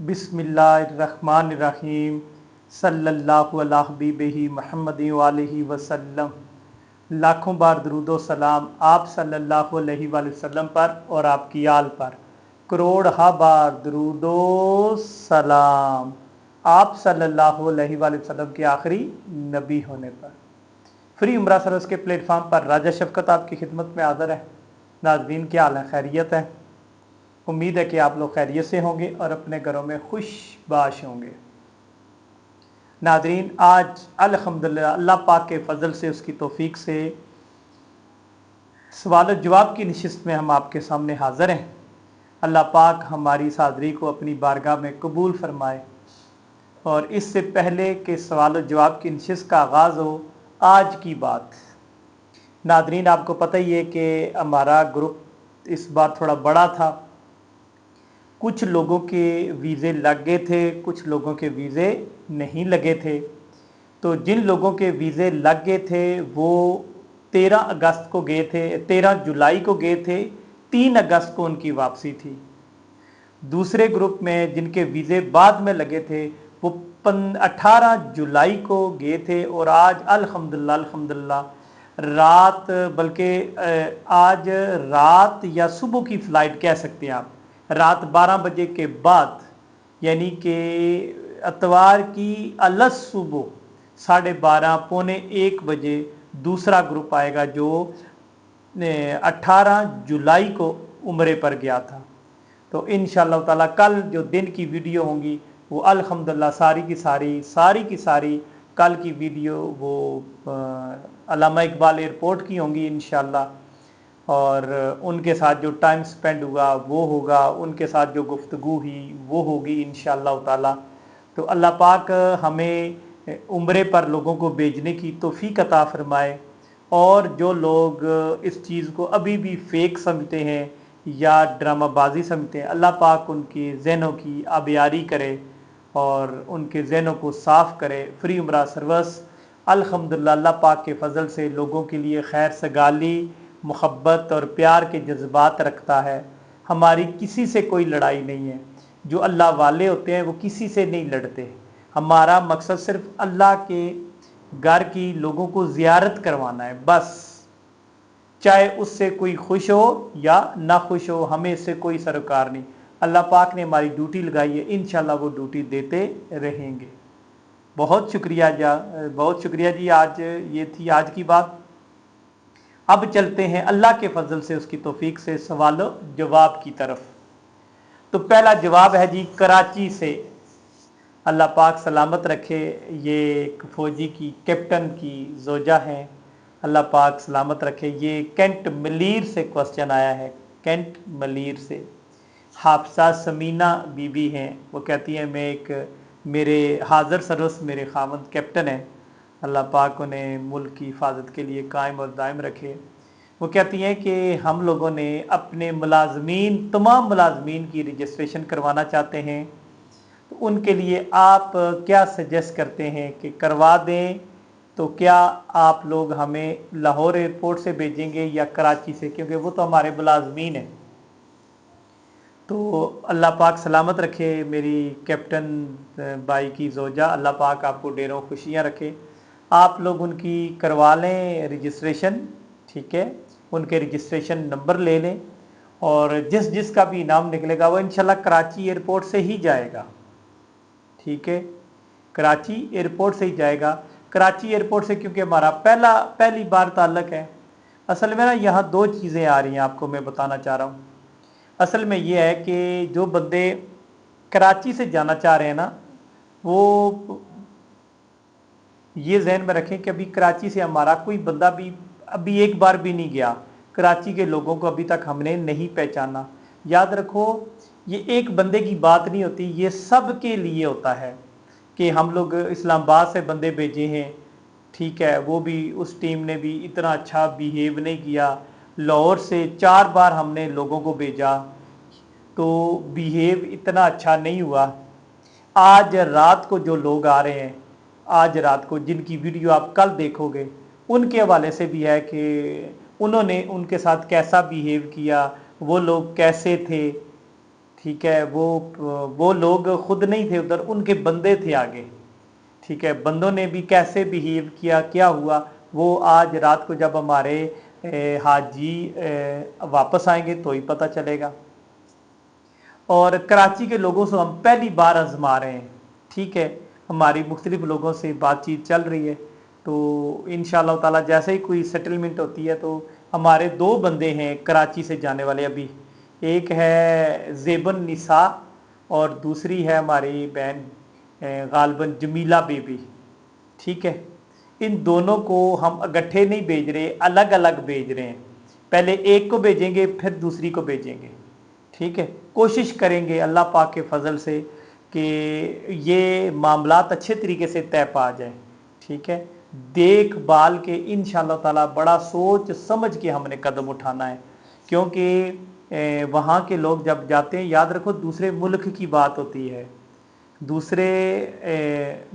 बिस्मिल्लाहिर्रहमानिर्रहीम सल्लल्लाहु अला हबीबिही मुहम्मद वालिही वसल्लम। लाखों बार दरूदो सलाम आप सल्लल्लाहु अलैहि वसल्लम पर और आपकी आल पर। करोड़ हा बार दरूदो सलाम आप सल्लल्लाहु अलैहि वसल्लम के आखिरी नबी होने पर। फ्री उम्रा सर्विस के प्लेटफार्म पर राजा शफकत आपकी खिदमत में हाज़िर है। नाज़रीन, क्या हाल है? खैरियत है? उम्मीद है कि आप लोग खैरियत से होंगे और अपने घरों में खुशबाश होंगे। नाज़रीन, आज अल्हम्दुलिल्लाह अल्लाह पाक के फ़ज़ल से, उसकी तौफीक से सवाल जवाब की नशिस्त में हम आपके सामने हाज़िर हैं। अल्लाह पाक हमारी इस हाज़री को अपनी बारगाह में कबूल फरमाए। और इससे पहले कि सवाल जवाब की नशिस्त का आगाज़ हो, आज की बात। नाज़रीन, आपको पता ही है कि हमारा ग्रुप इस बार थोड़ा बड़ा था। कुछ लोगों के वीज़े लग गए थे, कुछ लोगों के वीज़े नहीं लगे थे। तो जिन लोगों के वीज़े लग गए थे वो 13 अगस्त को गए थे, 13 जुलाई को गए थे, 3 अगस्त को उनकी वापसी थी। दूसरे ग्रुप में जिनके वीज़े बाद में लगे थे वो 18 जुलाई को गए थे और आज अल्हम्दुलिल्लाह रात, बल्कि आज रात या सुबह की फ़्लाइट कह सकते हैं आप, रात 12 बजे के बाद, यानी कि इतवार की अलग सुबह 12:30 पौने 1 बजे दूसरा ग्रुप आएगा जो 18 जुलाई को उम्रे पर गया था। तो इंशाअल्लाह ताला कल जो दिन की वीडियो होंगी वो अल्हम्दुलिल्लाह सारी की सारी कल की वीडियो वो अल्लामा इकबाल एयरपोर्ट की होंगी इंशाअल्लाह। और उनके साथ जो टाइम स्पेंड हुआ वो होगा, उनके साथ जो गुफ्तगू हुई वो होगी इंशाअल्लाह ताला। तो अल्लाह पाक हमें उम्रे पर लोगों को भेजने की तौफीक अता फरमाए। और जो लोग इस चीज़ को अभी भी फेक समझते हैं या ड्रामाबाजी समझते हैं, अल्लाह पाक उनकी ज़हनों की आबियारी करे और उनके ज़हनों को साफ़ करे। फ्री उम्रा सर्विस अल्हम्दुलिल्लाह अल्लाह पाक के फ़ज़ल से लोगों के लिए खैर सगाली, मोहब्बत और प्यार के जज्बात रखता है। हमारी किसी से कोई लड़ाई नहीं है। जो अल्लाह वाले होते हैं वो किसी से नहीं लड़ते। हमारा मकसद सिर्फ अल्लाह के घर की लोगों को ज़ियारत करवाना है, बस। चाहे उससे कोई खुश हो या ना खुश हो, हमें इससे कोई सरोकार नहीं। अल्लाह पाक ने हमारी ड्यूटी लगाई है, इंशाल्लाह वो ड्यूटी देते रहेंगे। बहुत शुक्रिया जी। आज ये थी आज की बात। अब चलते हैं अल्लाह के फजल से, उसकी तौफीक से सवाल जवाब की तरफ। तो पहला जवाब है जी कराची से। अल्लाह पाक सलामत रखे। ये एक फ़ौजी की कैप्टन की ज़ौजा हैं, अल्लाह पाक सलामत रखे। ये कैंट मलीर से क्वेश्चन आया है, कैंट मलीर से। हाफसा समीना बीबी हैं, वो कहती हैं मैं एक मेरे हाज़र सरस मेरे खामद कैप्टन हैं, अल्लाह पाक उन्हें मुल्क की हिफाजत के लिए कायम और दायम रखे। वो कहती हैं कि हम लोगों ने अपने तमाम मुलाजमीन की रजिस्ट्रेशन करवाना चाहते हैं, तो उनके लिए आप क्या सजेस्ट करते हैं कि करवा दें? तो क्या आप लोग हमें लाहौर एयरपोर्ट से भेजेंगे या कराची से, क्योंकि वो तो हमारे मुलाजमीन हैं। तो अल्लाह पाक सलामत रखे मेरी कैप्टन बाई की ज़ौजा, अल्लाह पाक आपको ढेरों खुशियाँ रखे। आप लोग उनकी करवा लें रजिस्ट्रेशन, ठीक है, उनके रजिस्ट्रेशन नंबर ले लें और जिसका भी इनाम निकलेगा वो इंशाल्लाह कराची एयरपोर्ट से ही जाएगा, ठीक है, कराची एयरपोर्ट से ही जाएगा। कराची एयरपोर्ट से क्योंकि हमारा पहली बार ताल्लुक़ है। असल में ना यहाँ दो चीज़ें आ रही हैं, आपको मैं बताना चाह रहा हूँ। असल में ये है कि जो बंदे कराची से जाना चाह रहे हैं ना, वो ये जहन में रखें कि अभी कराची से हमारा कोई बंदा भी अभी एक बार भी नहीं गया। कराची के लोगों को अभी तक हमने नहीं पहचाना। याद रखो, ये एक बंदे की बात नहीं होती, ये सब के लिए होता है कि हम लोग इस्लामाबाद से बंदे भेजे हैं, ठीक है, वो भी उस टीम ने भी इतना अच्छा बिहेव नहीं किया। लाहौर से 4 बार हमने लोगों को भेजा तो बिहेव इतना अच्छा नहीं हुआ। आज रात को जो लोग आ रहे हैं, आज रात को जिनकी वीडियो आप कल देखोगे, उनके हवाले से भी है कि उन्होंने उनके साथ कैसा बिहेव किया, वो लोग कैसे थे, ٹھیک ہے، وہ لوگ خود نہیں تھے ادھر، ان کے بندے تھے آگے، ٹھیک ہے، بندوں نے بھی کیسے بیہیو کیا، کیا ہوا، وہ آج رات کو جب ہمارے حاجی واپس آئیں گے تو ہی پتہ چلے گا۔ اور کراچی کے لوگوں سے ہم پہلی بار آزما رہے ہیں، ٹھیک ہے، ہماری مختلف لوگوں سے بات چیت چل رہی ہے، تو انشاءاللہ تعالی جیسے ہی کوئی سیٹلمنٹ ہوتی ہے تو ہمارے 2 بندے ہیں کراچی سے جانے والے ابھی، ایک ہے زیبن نساء اور دوسری ہے ہماری بہن غالباً جمیلہ بی بی، ٹھیک ہے، ان دونوں کو ہم اکٹھے نہیں بھیج رہے، الگ الگ بھیج رہے ہیں، پہلے ایک کو بھیجیں گے پھر دوسری کو بھیجیں گے، ٹھیک ہے، کوشش کریں گے اللہ پاک کے فضل سے کہ یہ معاملات اچھے طریقے سے طے پا جائیں، ٹھیک ہے، دیکھ بھال کے انشاءاللہ تعالی بڑا سوچ سمجھ کے ہم نے قدم اٹھانا ہے، کیونکہ وہاں کے لوگ جب جاتے ہیں، یاد رکھو دوسرے ملک کی بات ہوتی ہے، دوسرے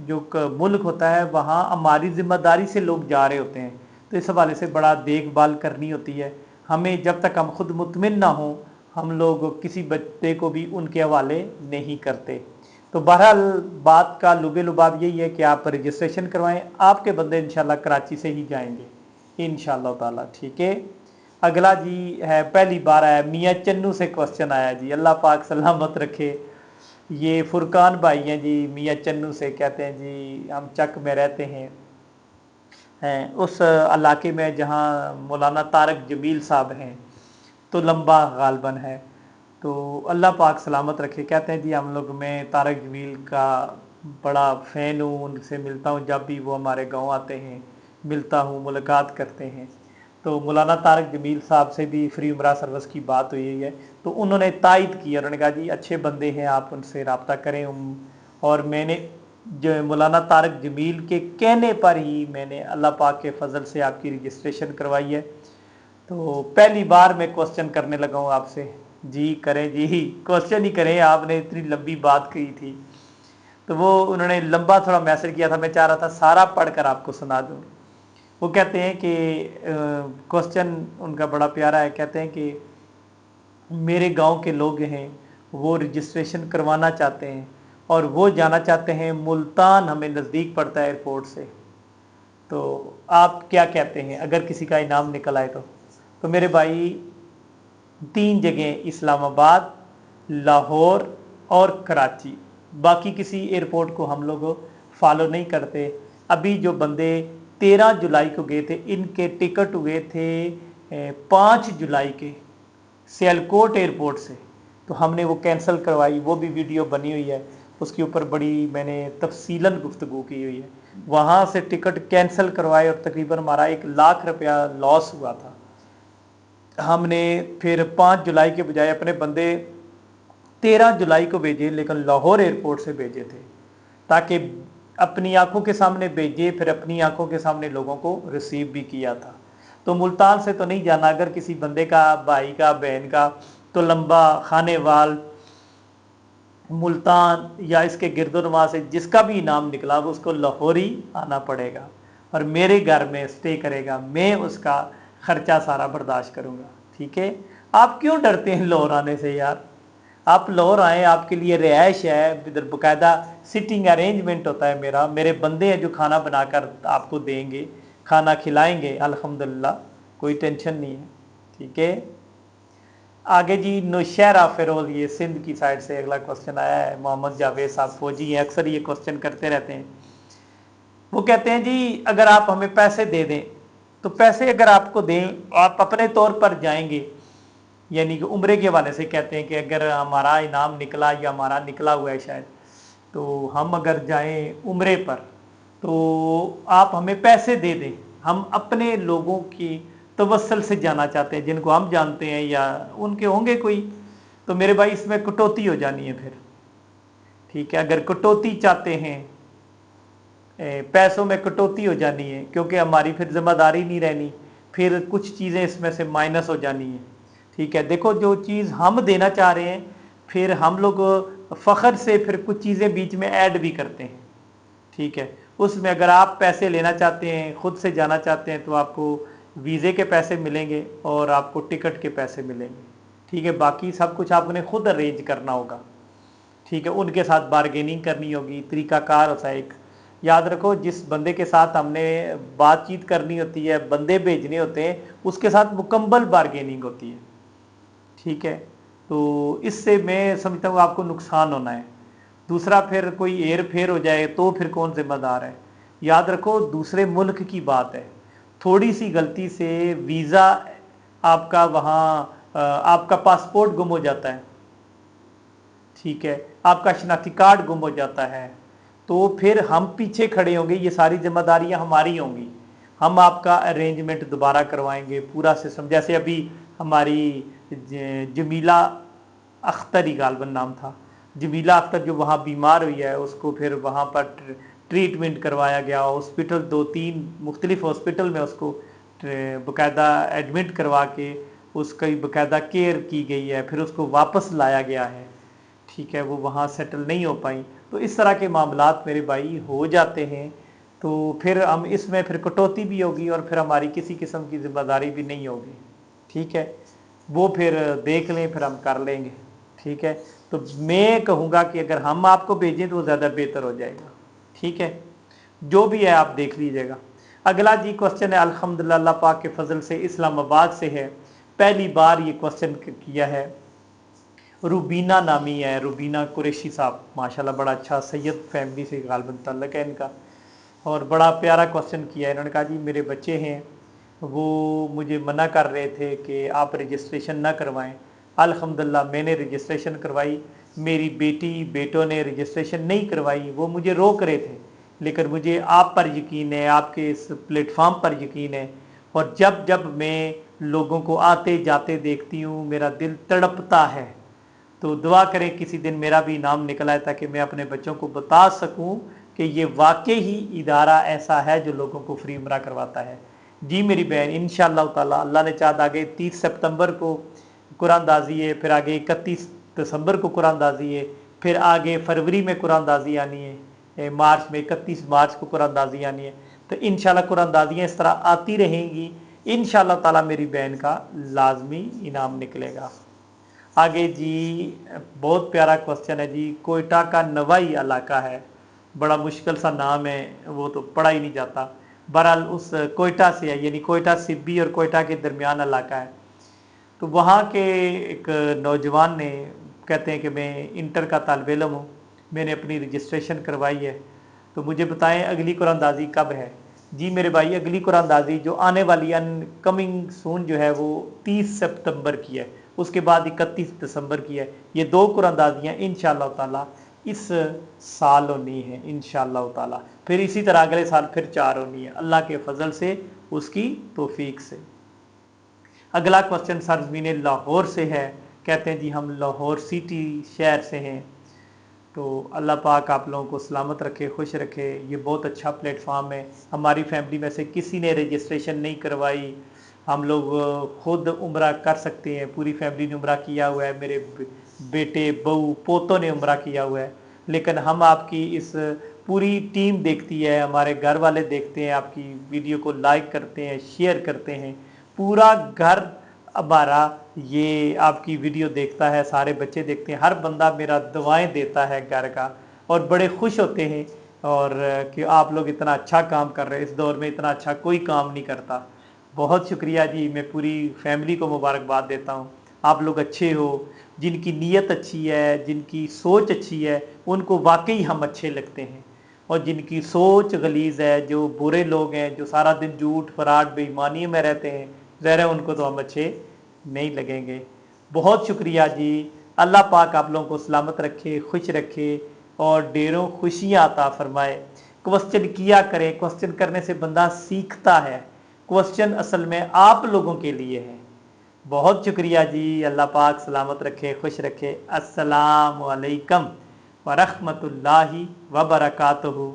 جو ملک ہوتا ہے وہاں ہماری ذمہ داری سے لوگ جا رہے ہوتے ہیں، تو اس حوالے سے بڑا دیکھ بھال کرنی ہوتی ہے ہمیں، جب تک ہم خود مطمئن نہ ہوں ہم لوگ کسی بچے کو بھی ان کے حوالے نہیں کرتے۔ تو بہرحال بات کا لب لباب یہی ہے کہ آپ رجسٹریشن کروائیں، آپ کے بندے انشاءاللہ کراچی سے ہی جائیں گے انشاءاللہ تعالی، ٹھیک ہے۔ اگلا جی ہے، پہلی بار آیا میاں چنو سے کوسچن آیا جی، اللہ پاک سلامت رکھے، یہ فرقان بھائی ہیں جی، میاں چنو سے، کہتے ہیں جی ہم چک میں رہتے ہیں اس علاقے میں جہاں مولانا طارق جمیل صاحب ہیں، تو لمبا غالباً ہے، تو اللہ پاک سلامت رکھے، کہتے ہیں جی ہم لوگ میں طارق جمیل کا بڑا فین ہوں، ان سے ملتا ہوں، جب بھی وہ ہمارے گاؤں آتے ہیں ملتا ہوں، ملاقات کرتے ہیں، تو مولانا طارق جمیل صاحب سے بھی فری عمرہ سروس کی بات ہوئی ہے، تو انہوں نے تائید کی، انہوں نے کہا جی اچھے بندے ہیں، آپ ان سے رابطہ کریں، اور میں نے جو مولانا طارق جمیل کے کہنے پر ہی میں نے اللہ پاک کے فضل سے آپ کی رجسٹریشن کروائی ہے، تو پہلی بار میں کوسچن کرنے لگا ہوں آپ سے، جی کریں جی، کوسچن ہی کریں، آپ نے اتنی لمبی بات کی تھی، تو وہ انہوں نے لمبا تھوڑا میسج کیا تھا، میں چاہ رہا تھا سارا پڑھ کر آپ کو سنا دوں۔ وہ کہتے ہیں کہ کوسچن ان کا بڑا پیارا ہے، کہتے ہیں کہ میرے گاؤں کے لوگ ہیں وہ رجسٹریشن کروانا چاہتے ہیں اور وہ جانا چاہتے ہیں ملتان، ہمیں نزدیک پڑتا ہے ایئرپورٹ سے، تو آپ کیا کہتے ہیں اگر کسی کا انعام نکل آئے تو میرے بھائی 3 جگہیں، اسلام آباد، لاہور اور کراچی، باقی کسی ایئرپورٹ کو ہم لوگ فالو نہیں کرتے۔ ابھی جو بندے 13 جولائی کو گئے تھے ان کے ٹکٹ ہوئے تھے 5 جولائی کے سیالکوٹ ایئرپورٹ سے، تو ہم نے وہ کینسل کروائی، وہ بھی ویڈیو بنی ہوئی ہے، اس کے اوپر بڑی میں نے تفصیلاً گفتگو کی ہوئی ہے، وہاں سے ٹکٹ کینسل کروائے اور تقریباً ہمارا 1,00,000 روپیہ لاس ہوا تھا۔ ہم نے پھر 5 جولائی کے بجائے اپنے بندے 13 جولائی کو بھیجے، لیکن لاہور ایئرپورٹ سے بھیجے تھے، تاکہ اپنی آنکھوں کے سامنے بھیجے، پھر اپنی آنکھوں کے سامنے لوگوں کو ریسیو بھی کیا تھا۔ تو ملتان سے تو نہیں جانا، اگر کسی بندے کا، بھائی کا، بہن کا، تو لمبا، خانے وال، ملتان یا اس کے گرد و نواح سے جس کا بھی انعام نکلا وہ اس کو لاہور ہی آنا پڑے گا اور میرے گھر میں اسٹے کرے گا، میں اس کا خرچہ سارا برداشت کروں گا، ٹھیک ہے۔ آپ کیوں ڈرتے ہیں لاہور آنے سے یار؟ آپ لاہور آئیں، آپ کے لیے رہائش ہے، ادھر باقاعدہ سٹنگ ارینجمنٹ ہوتا ہے، میرے بندے ہیں جو کھانا بنا کر آپ کو دیں گے، کھانا کھلائیں گے، الحمدللہ، کوئی ٹینشن نہیں ہے، ٹھیک ہے۔ آگے جی نوشہرہ فیروز، یہ سندھ کی سائڈ سے اگلا کوسچن آیا ہے، محمد جاوید صاحب فوجی ہیں، اکثر یہ کوسچن کرتے رہتے ہیں۔ وہ کہتے ہیں جی اگر آپ ہمیں پیسے دے دیں، تو پیسے اگر آپ کو دیں، آپ اپنے طور پر جائیں گے، یعنی کہ عمرے کے حوالے سے کہتے ہیں کہ اگر ہمارا انعام نکلا یا ہمارا نکلا ہوا ہے شاید، تو ہم اگر جائیں عمرے پر تو آپ ہمیں پیسے دے دیں، ہم اپنے لوگوں کی توسل سے جانا چاہتے ہیں جن کو ہم جانتے ہیں یا ان کے ہوں گے کوئی، تو میرے بھائی اس میں کٹوتی ہو جانی ہے پھر، ٹھیک ہے، اگر کٹوتی چاہتے ہیں، پیسوں میں کٹوتی ہو جانی ہے، کیونکہ ہماری پھر ذمہ داری نہیں رہنی، پھر کچھ چیزیں اس میں سے مائنس ہو جانی ہیں، ٹھیک ہے۔ دیکھو جو چیز ہم دینا چاہ رہے ہیں پھر ہم لوگ فخر سے پھر کچھ چیزیں بیچ میں ایڈ بھی کرتے ہیں، ٹھیک ہے، اس میں اگر آپ پیسے لینا چاہتے ہیں، خود سے جانا چاہتے ہیں، تو آپ کو ویزے کے پیسے ملیں گے اور آپ کو ٹکٹ کے پیسے ملیں گے، ठीक है, बाकी सब कुछ आपने खुद अरेंज करना होगा, ठीक है, उनके साथ बारगेनिंग करनी होगी, तरीकाकार होता है एक। याद रखो, जिस बंदे के साथ हमने बातचीत करनी होती है, बंदे भेजने होते हैं, उसके साथ मुकम्मल बारगेनिंग होती है, ठीक है। तो इससे मैं समझता हूँ आपको नुकसान होना है। दूसरा, फिर कोई हेर फेर हो जाए तो फिर कौन जिम्मेदार है। याद रखो, दूसरे मुल्क की बात है, थोड़ी सी गलती से वीज़ा आपका वहाँ आपका पासपोर्ट गुम हो जाता है, ठीक है, आपका शनाख्ती कार्ड गुम हो जाता है, तो फिर हम पीछे खड़े होंगे, ये सारी जिम्मेदारियां हमारी होंगी। हम आपका अरेंजमेंट दोबारा करवाएंगे, पूरा सिस्टम। जैसे अभी हमारी जमीला अख्तर ही गालबन नाम था, जमीला अख्तर जो वहाँ बीमार हुई है, उसको फिर वहाँ पर ट्रीटमेंट करवाया गया, हॉस्पिटल 2-3 मुख्तलिफ हॉस्पिटल में उसको बाकायदा एडमिट करवा के उसकी बाकायदा केयर की गई है, फिर उसको वापस लाया गया है, ठीक है, वो वहाँ सेटल नहीं हो पाई। तो इस तरह के मामलात मेरे भाई हो जाते हैं, तो फिर हम इसमें फिर कटौती भी होगी और फिर हमारी किसी किस्म की जिम्मेदारी भी नहीं होगी, ठीक है, वो फिर देख लें, फिर हम कर लेंगे, ठीक है। तो मैं कहूँगा कि अगर हम आपको भेजें तो वो ज़्यादा बेहतर हो जाएगा, ठीक है, जो भी है आप देख लीजिएगा। अगला जी क्वेश्चन है, अल्हम्दुलिल्लाह अल्लाह पाक के फजल से इस्लामाबाद से है, पहली बार ये क्वेश्चन किया है। रूबीना नामी है, रूबीना कुरैशी साहब, माशाल्लाह बड़ा अच्छा सैयद फैमिली से गालबन ताल्लुक है इनका, और बड़ा प्यारा क्वेश्चन किया है। इन्होंने कहा जी मेरे बच्चे हैं, वो मुझे मना कर रहे थे कि आप रजिस्ट्रेशन ना करवाएं। अल्हम्दुलिल्लाह मैंने रजिस्ट्रेशन करवाई, मेरी बेटी बेटों ने रजिस्ट्रेशन नहीं करवाई, वो मुझे रोक रहे थे, लेकिन मुझे आप पर यकीन है, आपके इस प्लेटफॉर्म पर यकीन है, और जब जब मैं लोगों को आते जाते देखती हूँ मेरा दिल तड़पता है। तो दुआ करें किसी दिन मेरा भी नाम निकल आए, ताकि मैं अपने बच्चों को बता सकूं कि ये वाकई ही इदारा ऐसा है जो लोगों को फ्री उम्रा करवाता है। जी मेरी बहन, इंशाअल्लाह ताला अल्लाह ने चाहा आगे 30 सितंबर को कुरानदाजी है, फिर आगे 31 दिसंबर को कुरानदाजी है, फिर आगे फरवरी में कुरानदाजी आनी है, मार्च में 31 मार्च को कुरानदाजी आनी है। तो इंशाअल्लाह कुरानदाजियाँ इस तरह आती रहेंगी, इंशाअल्लाह ताला मेरी बहन का लाजमी इनाम निकलेगा। आगे जी बहुत प्यारा क्वेश्चन है जी, कोयटा का नवाई इलाका है, बड़ा मुश्किल सा नाम है, वो तो पढ़ा ही नहीं जाता। बहरहाल उस कोयटा से है, यानी कोयटा सिब्बी और कोयटा के दरमियान इलाका है। तो वहाँ के एक नौजवान ने, कहते हैं कि मैं इंटर का तालिब इल्म हूँ, मैंने अपनी रजिस्ट्रेशन करवाई है, तो मुझे बताएं अगली कुरानदाजी कब है। जी मेरे भाई, अगली कुरानदाजी जो आने वाली कमिंग सून जो है वो 30 सितंबर की है, उसके बाद 31 दिसंबर की है। ये 2 कुरानदाजियाँ इंशाअल्लाह ताला इस साल होनी है इंशाअल्लाह ताला, फिर इसी तरह अगले साल फिर 4 होनी है, अल्लाह के फजल से, उसकी तौफीक से। अगला क्वेश्चन सरजमीन लाहौर से है, कहते हैं जी हम लाहौर सिटी शहर से हैं, तो अल्लाह पाक आप लोगों को सलामत रखे, खुश रखे। ये बहुत अच्छा प्लेटफॉर्म है। हमारी फैमिली में से किसी ने रजिस्ट्रेशन नहीं करवाई, हम लोग खुद उम्रा कर सकते हैं, पूरी फैमिली ने उम्रा किया हुआ है, मेरे बेटे बहू पोतों ने उम्रा किया हुआ है, लेकिन हम आपकी इस पूरी टीम देखती है, हमारे घर वाले देखते हैं, आपकी वीडियो को लाइक करते हैं, शेयर करते हैं, पूरा घर हमारा ये आपकी वीडियो देखता है, सारे बच्चे देखते हैं, हर बंदा मेरा दुआएं देता है घर का, और बड़े खुश होते हैं, और कि आप लोग इतना अच्छा काम कर रहे हैं, इस दौर में इतना अच्छा कोई काम नहीं करता। बहुत शुक्रिया जी, मैं पूरी फैमिली को मुबारकबाद देता हूँ। आप लोग अच्छे हो, जिनकी नीयत अच्छी है, जिनकी सोच अच्छी है, उनको वाकई हम अच्छे लगते हैं, और जिनकी सोच गलीज़ है, जो बुरे लोग हैं, जो सारा दिन झूठ फराड बेईमानी में रहते हैं, ज़रा उनको तो हम अच्छे नहीं लगेंगे। बहुत शुक्रिया जी, अल्लाह पाक आप लोगों को सलामत रखे, खुश रखे, और ढेरों खुशियाँ अता फरमाए। क्वेश्चन किया करें, क्वेश्चन करने से बंदा सीखता है, क्वेश्चन असल में आप लोगों के लिए है। बहुत शुक्रिया जी, अल्लाह पाक सलामत रखे, खुश रखे। अस्सलाम वालेकुम व रहमतुल्लाहि व बरकातुहू।